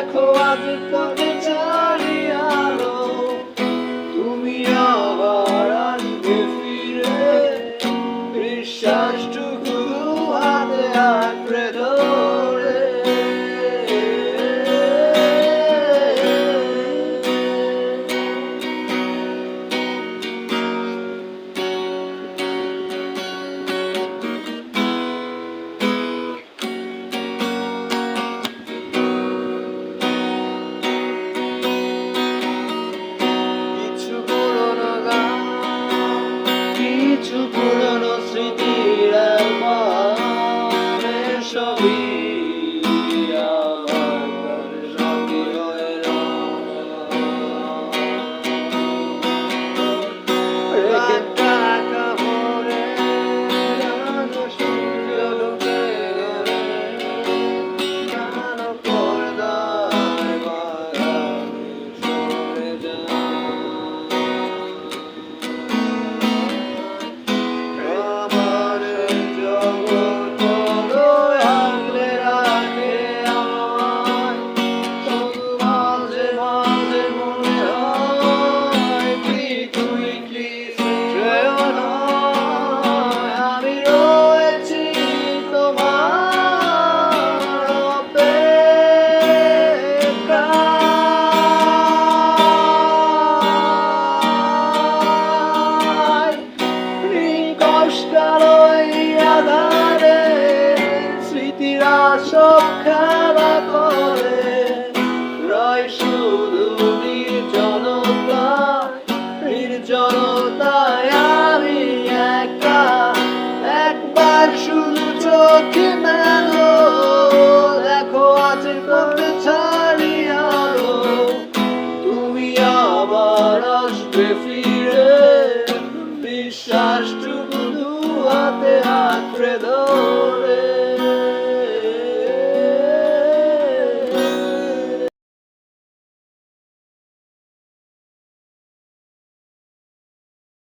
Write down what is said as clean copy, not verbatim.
দেখো আজ পথে ছাড়িয়ালো, তুমি আবার আসবে ফিরে, বিশ্বাসটুকু হাতে আঁকড়ে ধরে। কিছু পুরনো স্মৃতির অ্যালবামে ছবি আমার সঙ্গী হয়ে রেখে টাকা ভরে সূর্য ঢুকে গেলে কালো পর্দায় বাগানে সরে যায়। স্মৃতিরা সব খেলা করে রয় শুধু নির্জনতায় আমি একা। একবার শুধু চোখে মেলো, দেখো আজ পথে ছাড়িয়ালো, তুমি আবার আসবে ফিরে, বিশ্বাসটুকু হাতে আঁকড়ে ধরে।